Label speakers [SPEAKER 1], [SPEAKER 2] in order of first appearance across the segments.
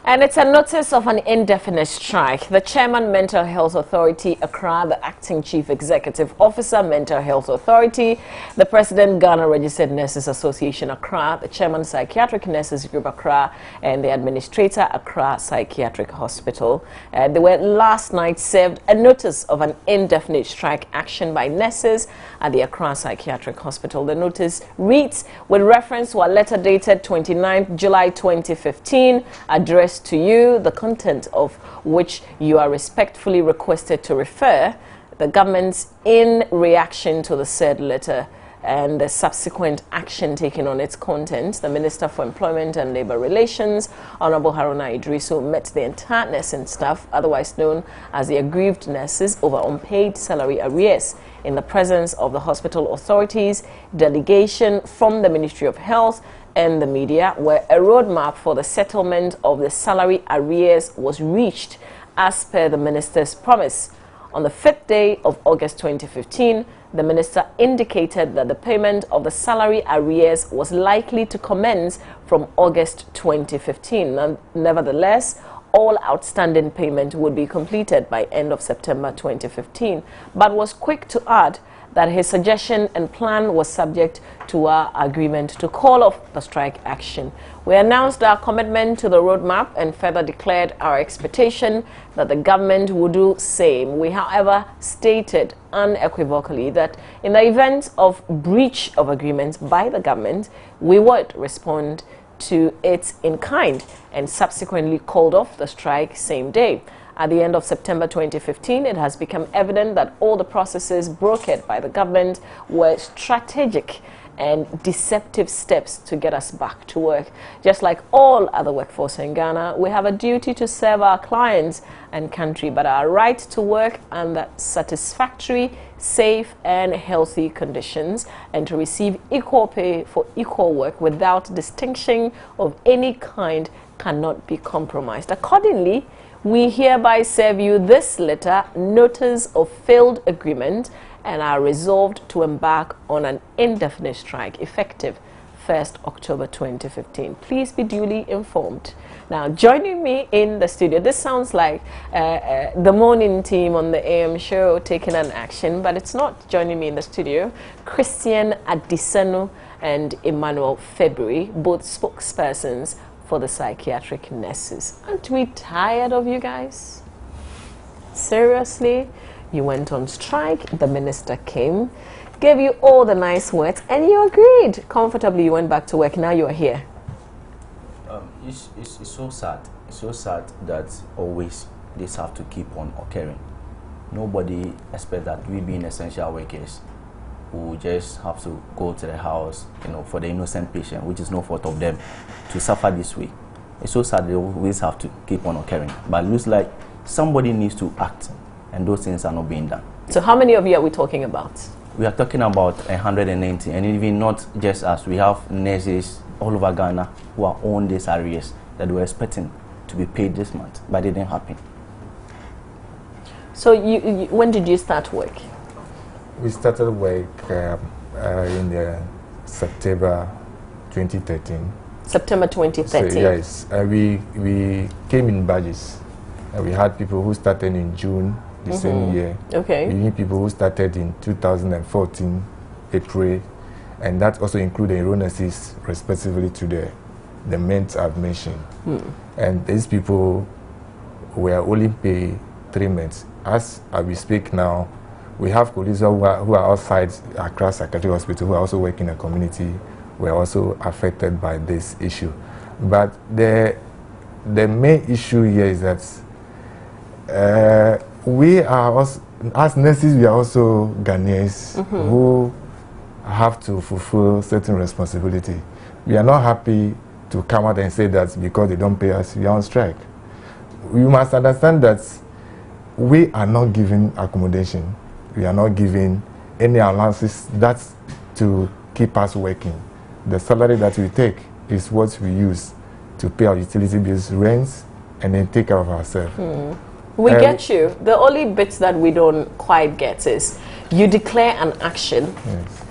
[SPEAKER 1] And it's a notice of an indefinite strike. The chairman, Mental Health Authority, Accra, the acting chief executive officer, Mental Health Authority, the president, Ghana Registered Nurses Association, Accra, the chairman, Psychiatric Nurses Group, Accra, and the administrator, Accra Psychiatric Hospital. They were last night served a notice of an indefinite strike action by nurses at the Accra Psychiatric Hospital. The notice reads, with reference to a letter dated 29th July 2015, addressed to you, the content of which you are respectfully requested to refer, the government, in reaction to the said letter and the subsequent action taken on its content, the Minister for Employment and Labour Relations, Honorable Haruna Idrisu, met the entire nursing staff, otherwise known as the aggrieved nurses, over unpaid salary arrears in the presence of the hospital authorities, delegation from the Ministry of Health, and the media, where a roadmap for the settlement of the salary arrears was reached as per the minister's promise. On the 5th day of August 2015, the minister indicated that the payment of the salary arrears was likely to commence from August 2015. Nevertheless, all outstanding payment would be completed by end of September 2015, but was quick to add that his suggestion and plan was subject to our agreement to call off the strike action. We announced our commitment to the roadmap and further declared our expectation that the government would do same. We, however, stated unequivocally that in the event of breach of agreement by the government, we would respond to it in kind, and subsequently called off the strike same day. At the end of September 2015, it has become evident that all the processes brokered by the government were strategic and deceptive steps to get us back to work. Just like all other workforce in Ghana, we have a duty to serve our clients and country, but our right to work under satisfactory, safe and healthy conditions, and to receive equal pay for equal work without distinction of any kind cannot be compromised. Accordingly, we hereby serve you this letter, notice of failed agreement, and are resolved to embark on an indefinite strike effective 1st October 2015. Please be duly informed. Now, joining me in the studio, this sounds like the morning team on the AM show taking an action, but it's not. Joining me in the studio, Christian Adisenu and Emmanuel February, both spokespersons for the psychiatric nurses. Aren't we tired of you guys? Seriously? You went on strike, the minister came, gave you all the nice words, and you agreed. Comfortably, you went back to work. Now you are here.
[SPEAKER 2] It's so sad. It's so sad that always this have to keep on occurring. Nobody expects that we being essential workers who just have to go to the house, for the innocent patient, which is no fault of them, to suffer this way. It's so sad they always have to keep on occurring. But it looks like somebody needs to act, and those things are not being done.
[SPEAKER 1] So how many of you are we talking about? We
[SPEAKER 2] are talking about 190, and even not just us. We have nurses all over Ghana who are on these arrears that were expecting to be paid this month, but it didn't happen.
[SPEAKER 1] So when did you start work?
[SPEAKER 3] We started work in September 2013.
[SPEAKER 1] September 2013.
[SPEAKER 3] So, yes, we came in batches. We had people who started in June the same year.
[SPEAKER 1] Okay.
[SPEAKER 3] We need people who started in 2014, April, and that also included illnesses respectively to the months I've mentioned. And these people were only paid 3 months. As we speak now, we have colleagues who are outside Accra Psychiatric Hospital who are also working in the community, were also affected by this issue. But the main issue here is that we are also, as nurses, we are also Ghanaians who have to fulfill certain responsibility. We are not happy to come out and say that because they don't pay us, we are on strike. We must understand that we are not giving accommodation. We are not giving any allowances that's to keep us working. The salary that we take is what we use to pay our utility bills, rents, and then take care of ourselves.
[SPEAKER 1] We get you. The only bit that we don't quite get is you declare an action.
[SPEAKER 3] Yes.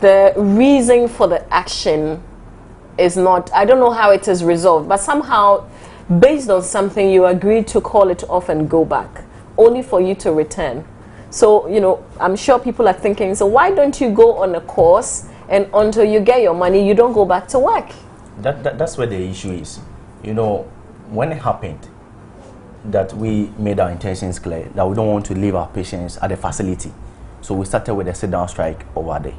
[SPEAKER 1] The reason for the action is not, I don't know how it is resolved, but somehow based on something you agreed to call it off and go back, only for you to return. So, you know, I'm sure people are thinking, so why don't you go on a course and until you get your money, you don't go back to work?
[SPEAKER 2] That's where the issue is. You know, when it happened, that we made our intentions clear, that we don't want to leave our patients at the facility. So we started with a sit-down strike over there.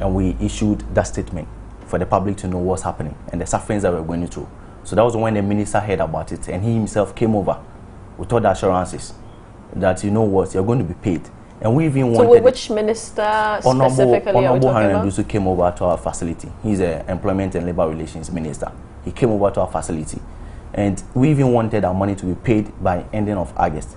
[SPEAKER 2] And we issued that statement for the public to know what's happening and the sufferings that we're going through. So that was when the minister heard about it, and he himself came over with all the assurances that, you know what, you're going to be paid. And we even wanted...
[SPEAKER 1] So which minister specifically
[SPEAKER 2] Honorable Hanendusu came over to our facility. He's the Employment and Labor Relations Minister. He came over to our facility. And we even wanted our money to be paid by ending of August.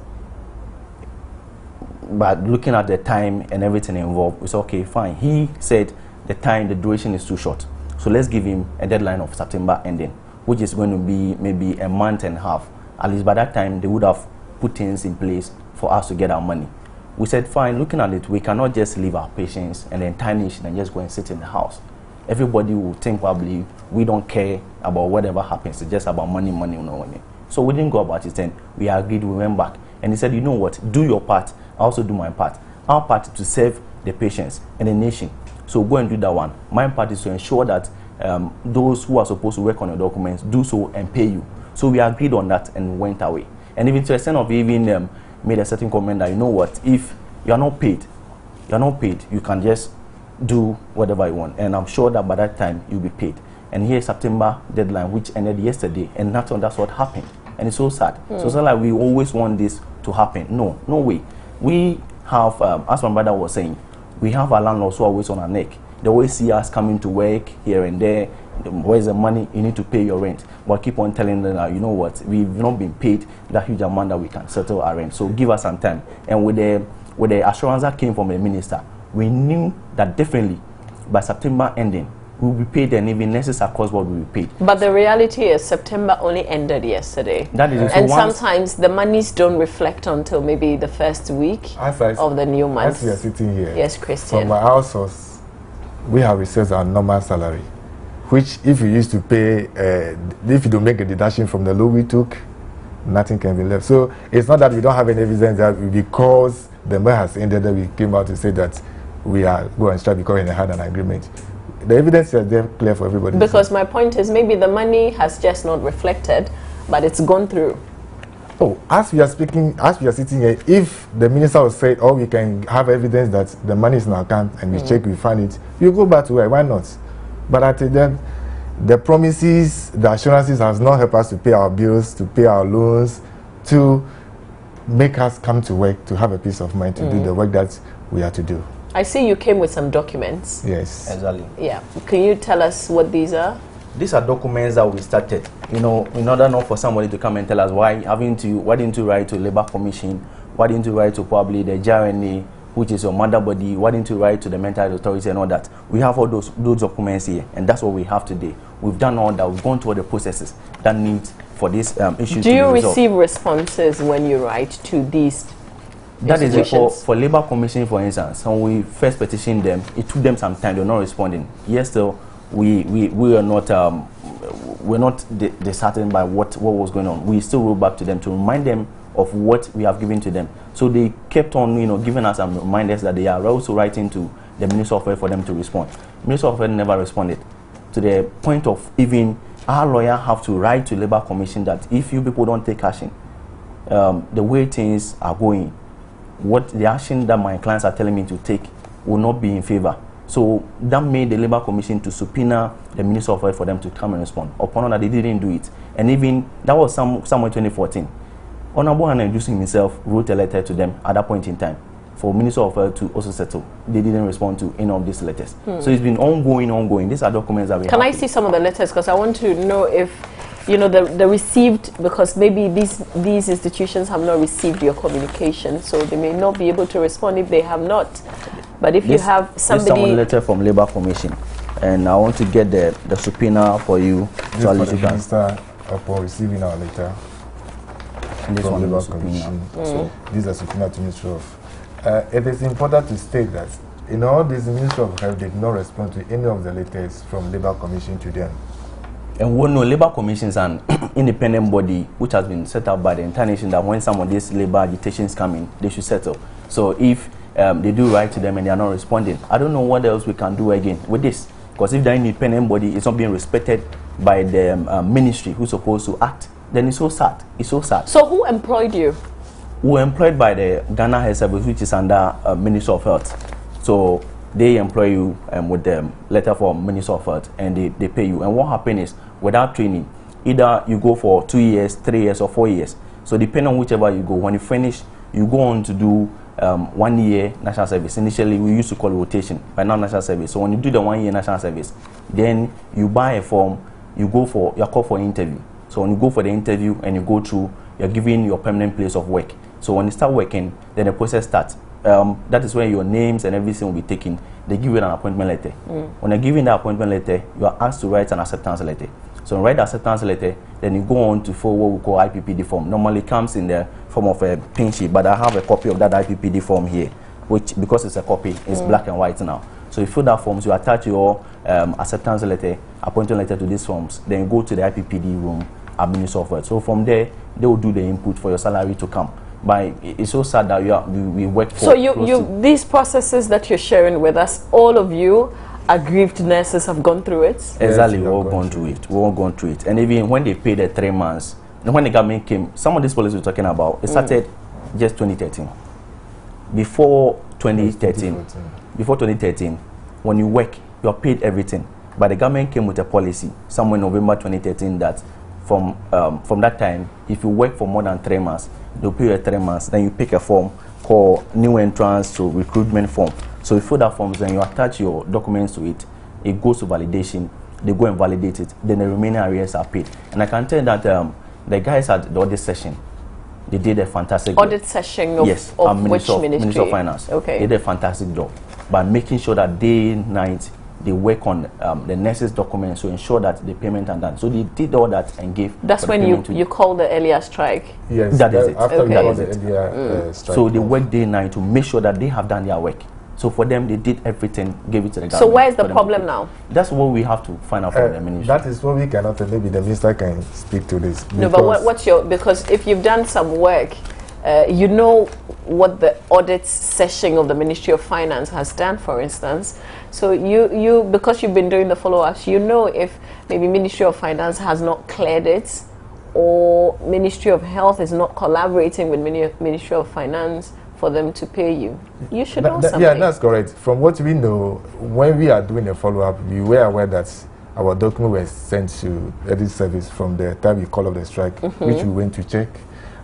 [SPEAKER 2] But looking at the time and everything involved, we said, okay, fine. He said the duration is too short. So let's give him a deadline of September ending, which is going to be maybe a month and a half. At least by that time, they would have put things in place for us to get our money. We said, fine, looking at it, we cannot just leave our patients and then tarnish and just go and sit in the house. Everybody will think probably we don't care about whatever happens. It's just about money, no money. So we didn't go about it, and we agreed, we went back. And he said, you know what, do your part, I also do my part. Our part is to serve the patients and the nation. So go and do that one. My part is to ensure that those who are supposed to work on your documents do so and pay you. So we agreed on that and went away. And even to the extent of even made a certain comment that, you know what, if you are not paid, you can just do whatever you want. And I'm sure that by that time you'll be paid. And here's September deadline, which ended yesterday, and that's what happened. And it's so sad. So it's not like we always want this to happen. No way. We have, as my brother was saying, we have our landlords who are always on our neck. They always see us coming to work here and there. Where's the money? You need to pay your rent. But keep on telling them that, you know what, we've not been paid that huge amount that we can settle our rent. So give us some time. And with the assurance that came from the minister, we knew that definitely by September ending, we will be paid, and even nurses across board will be paid. But
[SPEAKER 1] the reality is September only ended yesterday.
[SPEAKER 2] That is,
[SPEAKER 1] and sometimes the monies don't reflect until maybe the first week of the new month.
[SPEAKER 3] As we are sitting here,
[SPEAKER 1] yes, Christian,
[SPEAKER 3] from our households, we have received our normal salary, which if you used to pay, if you don't make a deduction from the loan we took, nothing can be left. So it's not that we don't have any evidence that because the month has ended that we came out to say that we are going to strike because we had an agreement. The evidence is there clear for everybody.
[SPEAKER 1] Because my point is maybe the money has just not reflected, but it's gone through.
[SPEAKER 3] Oh, as we are speaking, as we are sitting here, if the minister was said, oh, we can have evidence that the money is in our account and we check, we find it, you go back to where, why not? But at the end, the promises, the assurances has not helped us to pay our bills, to pay our loans, to make us come to work, to have a peace of mind, to do the work that we are to do.
[SPEAKER 1] I see you came with some documents.
[SPEAKER 3] Yes.
[SPEAKER 2] Exactly.
[SPEAKER 1] Yeah. Can you tell us what these are?
[SPEAKER 2] These are documents that we started, you know, in order not for somebody to come and tell us why didn't you write to Labour Commission, why didn't you write to probably the JRNA, which is your mother body, why didn't you write to the mental health authority and all that. We have all those documents here, and that's what we have today. We've done all that. We've gone through all the processes that need for this issue.
[SPEAKER 1] Do you receive responses when you write to these?
[SPEAKER 2] That is for Labour Commission, for instance. When we first petitioned them, it took them some time. They're not responding. Yes, still we are not we're not disheartened by what was going on. We still wrote back to them to remind them of what we have given to them. So they kept on, you know, giving us some reminders that they are also writing to the Minister of Health for them to respond. Minister of Health never responded, to the point of even our lawyer have to write to Labour Commission that if you people don't take action, the way things are going, what the action that my clients are telling me to take will not be in favor. So that made the Labour Commission to subpoena the Minister of Health for them to come and respond. Upon that, they didn't do it. And even, that was somewhere 2014. Honorable Hanendusu himself wrote a letter to them at that point in time for Minister of Health to also settle. They didn't respond to any of these letters. So it's been ongoing. These are documents that we have.
[SPEAKER 1] Can I see some of the letters? Because I want to know if, you know, the received, because maybe these institutions have not received your communication, so they may not be able to respond if they have not. But if you have somebody...
[SPEAKER 2] This is a letter from Labour Commission, and I want to get the subpoena for you.
[SPEAKER 3] This so for the minister upon receiving our letter.
[SPEAKER 2] And this
[SPEAKER 3] from
[SPEAKER 2] one
[SPEAKER 3] Labour Commission. So these are subpoena to Ministry of... it is important to state that in all this, the Ministry of Health did not respond to any of the letters from Labour Commission to them.
[SPEAKER 2] And we know labor commissions and independent body which has been set up by the entire nation that when some of these labor agitations come in, they should settle. So if they do write to them and they are not responding, I don't know what else we can do again with this. Because if the independent body is not being respected by the ministry who's supposed to act, then it's so sad. It's so sad.
[SPEAKER 1] So who employed you?
[SPEAKER 2] We were employed by the Ghana Health Service, which is under Ministry of Health. So they employ you with the letter from Ministry of Health, and they pay you. And what happens is, without training, either you go for 2 years, 3 years, or 4 years. So depending on whichever you go, when you finish, you go on to do 1 year national service. Initially, we used to call it rotation, but now national service. So when you do the 1 year national service, then you buy a form, you're called for interview. So when you go for the interview and you go through, you're given your permanent place of work. So when you start working, then the process starts. That is where your names and everything will be taken. They give you an appointment letter. When they're giving the appointment letter, you are asked to write an acceptance letter. So you write the acceptance letter, then you go on to fill what we call IPPD form. Normally it comes in the form of a pin sheet, but I have a copy of that IPPD form here, which, because it's a copy, is black and white now. So you fill that forms, you attach your acceptance letter, appointment letter to these forms, then you go to the IPPD room, admin software. So from there, they will do the input for your salary to come. But it's so sad that we work for.
[SPEAKER 1] So these processes that you're sharing with us, all of you aggrieved nurses have gone through it?
[SPEAKER 2] Exactly, we've all gone through it. We've all gone through it. And even when they paid the 3 months, when the government came, some of these policies we're talking about, it started just 2013. Before 2013, when you work, you're paid everything. But the government came with a policy somewhere in November 2013 that from that time, if you work for more than 3 months, they'll pay you 3 months. Then you pick a form called new entrance to recruitment form. So you fill that form, then you attach your documents to it. It goes to validation. They go and validate it. Then the remaining arrears are paid. And I can tell you that the guys at the audit session, they did a fantastic
[SPEAKER 1] audit
[SPEAKER 2] job.
[SPEAKER 1] Session of,
[SPEAKER 2] yes,
[SPEAKER 1] of which ministry?
[SPEAKER 2] Ministry of Finance.
[SPEAKER 1] Okay.
[SPEAKER 2] They did a fantastic job by making sure that day and night they work on the nurses' documents to ensure that the payment are done. So they did all that and gave.
[SPEAKER 1] That's when you call the earlier strike.
[SPEAKER 3] Yes,
[SPEAKER 2] that is it.
[SPEAKER 3] After
[SPEAKER 2] that is
[SPEAKER 3] the
[SPEAKER 2] it.
[SPEAKER 3] earlier strike.
[SPEAKER 2] So they work day and night to make sure that they have done their work. So for them, they did everything, gave it to the government.
[SPEAKER 1] So where is the problem now?
[SPEAKER 2] That's what we have to find out from the ministry.
[SPEAKER 3] That is what we cannot tell. Maybe the minister can speak to this.
[SPEAKER 1] No, but what's your, because if you've done some work, you know what the audit session of the Ministry of Finance has done, for instance. So you because you've been doing the follow-ups, you know if maybe Ministry of Finance has not cleared it, or Ministry of Health is not collaborating with Ministry of Finance for them to pay you. You should know something.
[SPEAKER 3] Yeah, that's correct. From what we know, when we are doing the follow-up, we were aware that our document was sent to Edit Service from the time we called off the strike, which we went to check.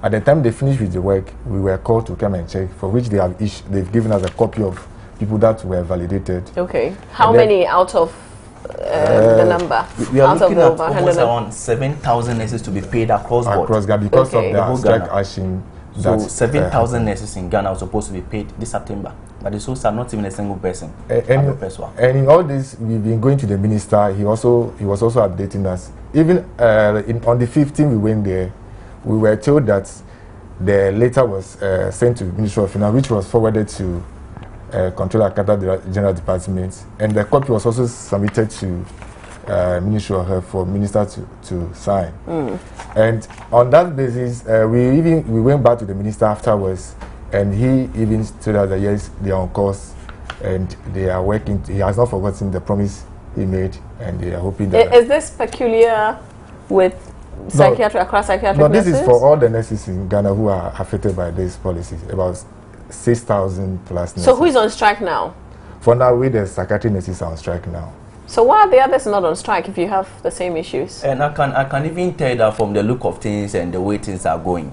[SPEAKER 3] At the time they finished with the work, we were called to come and check, for which they've given us a copy of people that were validated.
[SPEAKER 1] Okay. How many out of the number?
[SPEAKER 2] We are
[SPEAKER 1] out
[SPEAKER 2] looking
[SPEAKER 1] of the
[SPEAKER 2] at almost around 7,000 nurses to be paid across board.
[SPEAKER 3] Because of the strike
[SPEAKER 2] Ghana.
[SPEAKER 3] action.
[SPEAKER 2] So 7,000 nurses in Ghana are supposed to be paid this September. But it's so sad, not even a single person.
[SPEAKER 3] And in all this, we've been going to the minister. He was also updating us. Even on the 15th, we went there. We were told that the letter was sent to the Ministry of Finance, which was forwarded to Controller Accountable General Department, and the copy was also submitted to Ministry of Health for Minister to sign. And on that basis, we went back to the Minister afterwards, and he even told us that yes, they are on course and they are working. He has not forgotten the promise he made, and they are hoping that.
[SPEAKER 1] Is this peculiar with psychiatric, across psychiatric nurses?
[SPEAKER 3] No, this is for all the nurses in Ghana who are affected by these policies, about 6,000 plus nurses.
[SPEAKER 1] So who is on strike now?
[SPEAKER 3] For now, the psychiatric nurses are on strike now.
[SPEAKER 1] So why are the others not on strike if you have the same issues?
[SPEAKER 2] And I can even tell that from the look of things and the way things are going.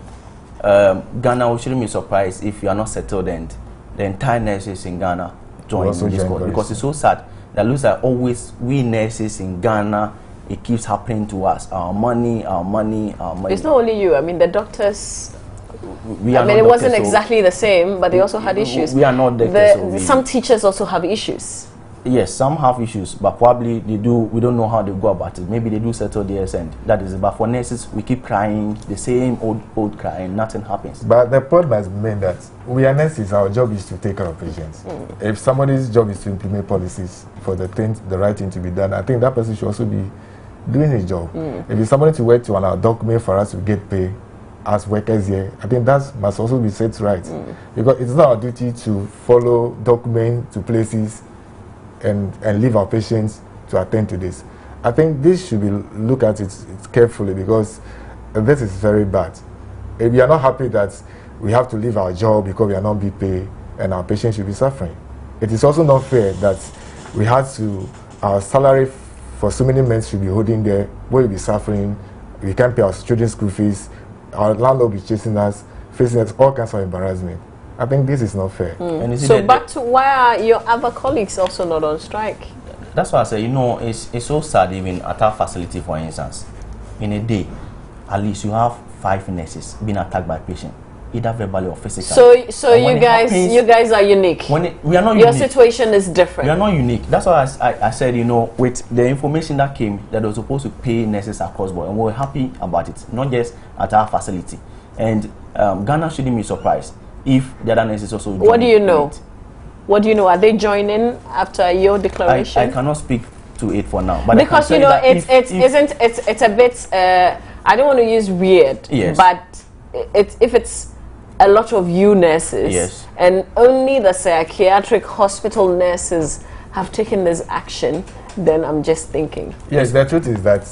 [SPEAKER 2] Ghana, we shouldn't be surprised if you are not settled and the entire nurses in Ghana join in this cause, because it's so sad that looks like always we nurses in Ghana, it keeps happening to us. Our money, our money, our money.
[SPEAKER 1] It's not only you. I mean, the doctors.
[SPEAKER 2] I
[SPEAKER 1] mean, it wasn't exactly the same, but they also had issues.
[SPEAKER 2] We are not doctors.
[SPEAKER 1] Some teachers also have issues.
[SPEAKER 2] Yes, some have issues, but probably they do. We don't know how they go about it. Maybe they do settle theirs, and that is it. But for nurses, we keep crying the same old cry, and nothing happens.
[SPEAKER 3] But the point must be made that we are nurses. Our job is to take care of patients. If somebody's job is to implement policies for the right thing to be done, I think that person should also be doing his job. If it's somebody to work to an document for us to get paid as workers here, I think that must also be set right. Because it's not our duty to follow documents to places and leave our patients to attend to this. I think this should be looked at it carefully, because this is very bad. If we are not happy that we have to leave our job because we are not being paid and our patients should be suffering, it is also not fair that we have to, our salary for so many months should be holding there, we will be suffering, we can't pay our children's school fees, our landlord will be chasing us, facing us all kinds of embarrassment. I think this is not fair.
[SPEAKER 1] So back to, why are your other colleagues also not on strike?
[SPEAKER 2] That's why I say, you know, it's so sad. Even at our facility, for instance, in a day, at least you have 5 nurses being attacked by patients, either verbally or physically.
[SPEAKER 1] So you guys are unique.
[SPEAKER 2] We are not
[SPEAKER 1] Your
[SPEAKER 2] unique.
[SPEAKER 1] situation is different.
[SPEAKER 2] We are not unique. That's why I said, you know, with the information that came, that they were supposed to pay nurses across board, and we were happy about it, not just at our facility. And Ghana shouldn't be surprised if the other nurses also join.
[SPEAKER 1] What do you know? What do you know? Are they joining after your declaration?
[SPEAKER 2] I cannot speak to it for now, but
[SPEAKER 1] because you know it's a bit. I don't want to use weird,
[SPEAKER 2] yes,
[SPEAKER 1] but if it's a lot of you nurses,
[SPEAKER 2] yes,
[SPEAKER 1] and only the psychiatric hospital nurses have taken this action, then I'm just thinking.
[SPEAKER 3] Yes, the truth is that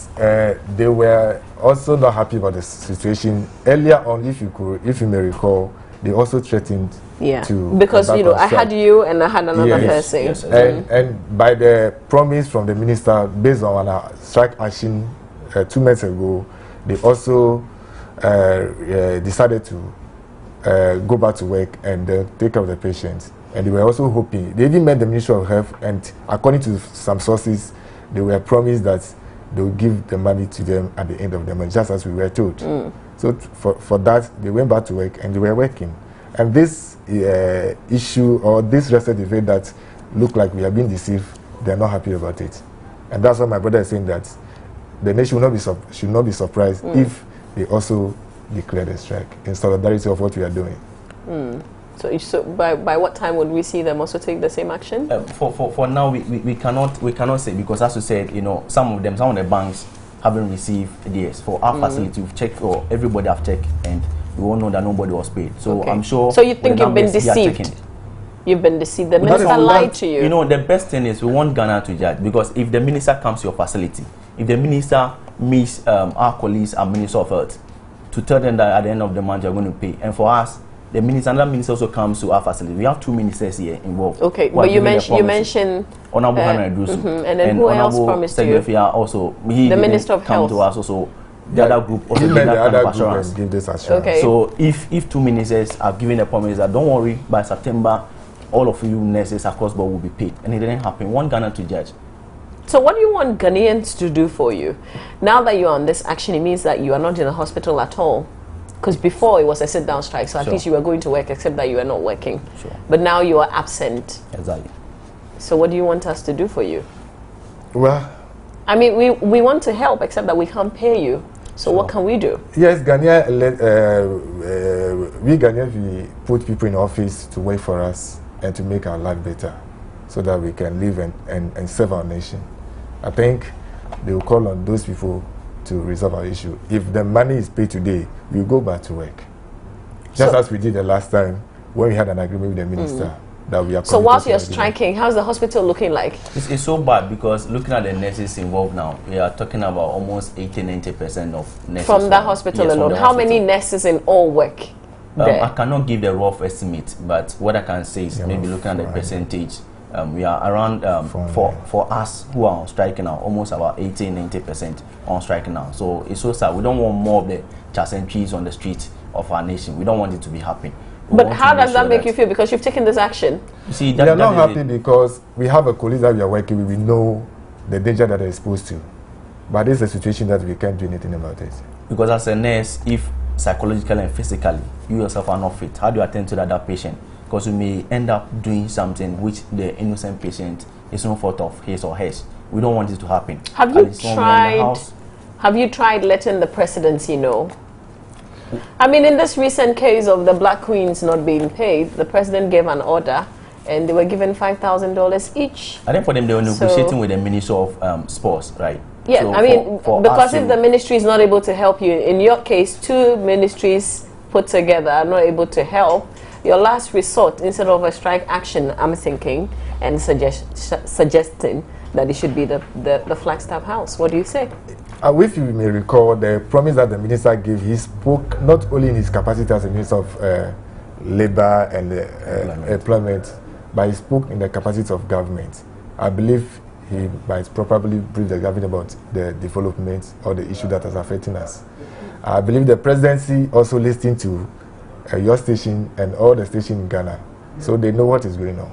[SPEAKER 3] they were also not happy about the situation. Earlier on, if you may recall, they also threatened to...
[SPEAKER 1] Because, you know, I had you and I had another person.
[SPEAKER 2] Yes,
[SPEAKER 3] and by the promise from the minister, based on our strike action 2 months ago, they also decided to go back to work and take care of the patients. And they were also hoping, they even met the Ministry of Health, and according to some sources, they were promised that they will give the money to them at the end of the month, just as we were told. So for that, they went back to work and they were working. And this issue, or this recent event that looked like we have been deceived, they're not happy about it. And that's why my brother is saying that the nation should not be surprised if they also declare the strike in solidarity of what we are doing.
[SPEAKER 1] So by what time would we see them also take the same action?
[SPEAKER 2] For now, we cannot say, because as you said, you know, some of the banks haven't received theirs. For our facility, we've checked, or everybody have checked, and we all know that nobody was paid. So I'm sure.
[SPEAKER 1] So you think you've been deceived? You've been deceived. The minister lied to you.
[SPEAKER 2] You know, the best thing is we want Ghana to judge, because if the minister comes to your facility, if the minister meets our colleagues and Minister of Health to tell them that at the end of the month you're going to pay, and for us, the minister, another minister also comes to our facility. We have 2 ministers here involved.
[SPEAKER 1] Okay, but you mentioned
[SPEAKER 2] Honorable Hannah Drusu,
[SPEAKER 1] and then who else promised you?
[SPEAKER 2] Also, the
[SPEAKER 1] Minister of
[SPEAKER 2] Health. To us also. The other group also
[SPEAKER 3] give
[SPEAKER 2] that
[SPEAKER 3] the
[SPEAKER 2] kind
[SPEAKER 3] other
[SPEAKER 2] of assurance.
[SPEAKER 3] Group give this assurance.
[SPEAKER 1] Okay.
[SPEAKER 2] So if 2 ministers are giving a promise that don't worry, by September all of you nurses across board will be paid, and it didn't happen. One Ghana to judge.
[SPEAKER 1] So what do you want Ghanaians to do for you? Now that you're on this action, it means that you are not in a hospital at all. Because before it was a sit-down strike, so at least you were going to work, except that you were not working. But now you are absent.
[SPEAKER 2] Exactly.
[SPEAKER 1] So what do you want us to do for you?
[SPEAKER 3] Well,
[SPEAKER 1] I mean, we want to help, except that we can't pay you. So what can we do?
[SPEAKER 3] Yes, Ghana, we Ghanaians, we put people in office to work for us and to make our life better, so that we can live and serve our nation. I think they will call on those people to resolve our issue. If the money is paid today, we'll go back to work. Just as we did the last time when we had an agreement with the minister that we are.
[SPEAKER 1] So whilst you're striking, how's the hospital looking like?
[SPEAKER 2] It's so bad, because looking at the nurses involved now, we are talking about almost 80–90% of nurses.
[SPEAKER 1] From that hospital alone? How many nurses in all work there?
[SPEAKER 2] I cannot give the rough estimate, but what I can say is maybe looking at the percentage, we are around, for us who are on strike now, almost about 80–90% on strike now. So it's so sad. We don't want more of the chas and cheese on the street of our nation. We don't want it to be happening.
[SPEAKER 1] But how does that make you feel? Because you've taken this action.
[SPEAKER 2] You see,
[SPEAKER 3] we are not happy because we have a colleague that we are working with. We know the danger that they're exposed to. But this is a situation that we can't do anything about it.
[SPEAKER 2] Because as a nurse, if psychologically and physically you yourself are not fit, how do you attend to that patient? Because you may end up doing something which the innocent patient is no fault of his or hers. We don't want it to happen.
[SPEAKER 1] Have you tried letting the presidency know? I mean, in this recent case of the Black Queens not being paid, the president gave an order and they were given $5,000 each.
[SPEAKER 2] I think for them, they were negotiating with the Minister of Sports, right?
[SPEAKER 1] Yeah,
[SPEAKER 2] So
[SPEAKER 1] I mean, because if the ministry is not able to help you, in your case, two ministries put together are not able to help, your last resort, instead of a strike action, I'm thinking and suggesting that it should be the Flagstaff House. What do you say?
[SPEAKER 3] If you may recall, the promise that the minister gave, he spoke not only in his capacity as a minister of labor and employment, but he spoke in the capacity of government. I believe he might probably brief the government about the development or the issue that is affecting us. I believe the presidency also listened to your station and all the stations in Ghana, so they know what is going on.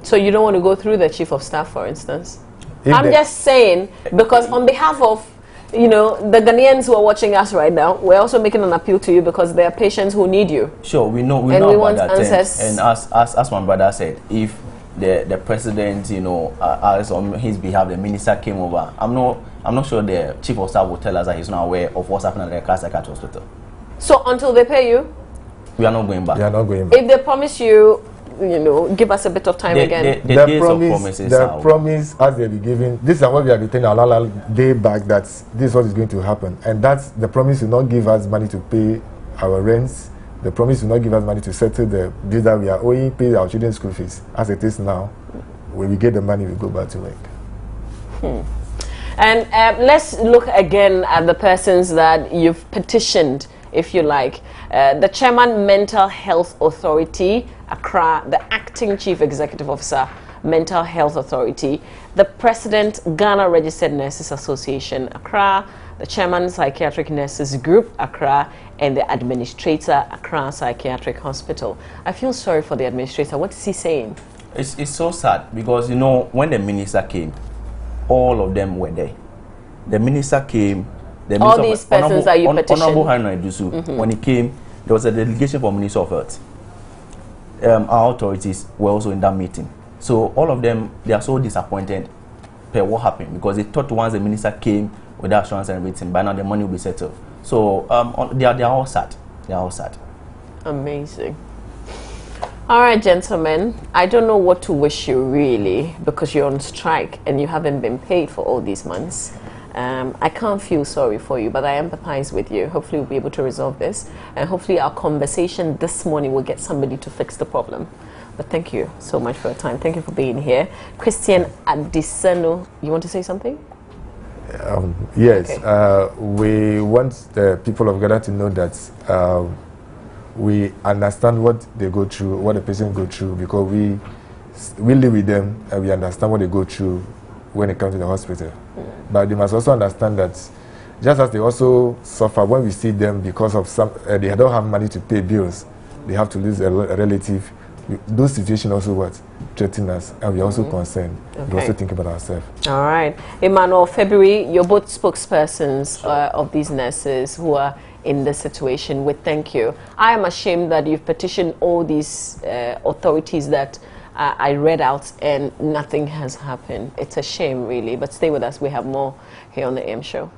[SPEAKER 1] So you don't want to go through the chief of staff, for instance? I'm just saying, because on behalf of, you know, the Ghanaians who are watching us right now, we're also making an appeal to you because there are patients who need you.
[SPEAKER 2] Sure, we know about that. And as my brother said, if the president, you know, as on his behalf, the minister came over, I'm not sure the chief of staff will tell us that he's not aware of what's happening at the Psychiatric hospital. So
[SPEAKER 1] until they pay you,
[SPEAKER 2] we are not going back.
[SPEAKER 3] We are not going back.
[SPEAKER 1] If they promise you, you know, give us a bit of time again.
[SPEAKER 3] The promise, as they be giving, this is what we have been telling a day back, that this is what is going to happen, and that's the promise will not give us money to pay our rents. The promise will not give us money to settle the bills that we are owing, pay our children's school fees. As it is now, when we get the money, we go back to work.
[SPEAKER 1] And let's look again at the persons that you've petitioned, if you like. The Chairman, Mental Health Authority, Accra, the Acting Chief Executive Officer, Mental Health Authority, the President, Ghana Registered Nurses Association, Accra, the Chairman, Psychiatric Nurses Group, Accra, and the Administrator, Accra Psychiatric Hospital. I feel sorry for the Administrator. What is he saying?
[SPEAKER 2] It's so sad because, you know, when the Minister came, all of them were there. The Minister came.
[SPEAKER 1] All these persons that you petitioned.
[SPEAKER 2] Honorable Haruna Idusu, when he came, there was a delegation from Minister of Health. Our authorities were also in that meeting. So all of them, they are so disappointed per what happened, because they thought once the minister came with that assurance and everything, by now the money will be settled. So they are all sad. They are all sad.
[SPEAKER 1] Amazing. All right, gentlemen, I don't know what to wish you really, because you're on strike and you haven't been paid for all these months. I can't feel sorry for you, but I empathize with you. Hopefully we'll be able to resolve this, and hopefully our conversation this morning will get somebody to fix the problem. But thank you so much for your time. Thank you for being here. Christian Adiseno, you want to say something?
[SPEAKER 3] Yes.
[SPEAKER 1] Okay.
[SPEAKER 3] We want the people of Ghana to know that we understand what they go through, what the patients go through, because we live with them and we understand what they go through when they come to the hospital. But they must also understand that just as they also suffer when we see them because of they don't have money to pay bills, they have to lose a relative. Those situations also threaten us, and we're also concerned. Okay. We also think about ourselves.
[SPEAKER 1] All right. Emmanuel, February, you're both spokespersons of these nurses who are in this situation. We thank you. I am ashamed that you've petitioned all these authorities that I read out and nothing has happened. It's a shame, really. But stay with us. We have more here on the AM Show.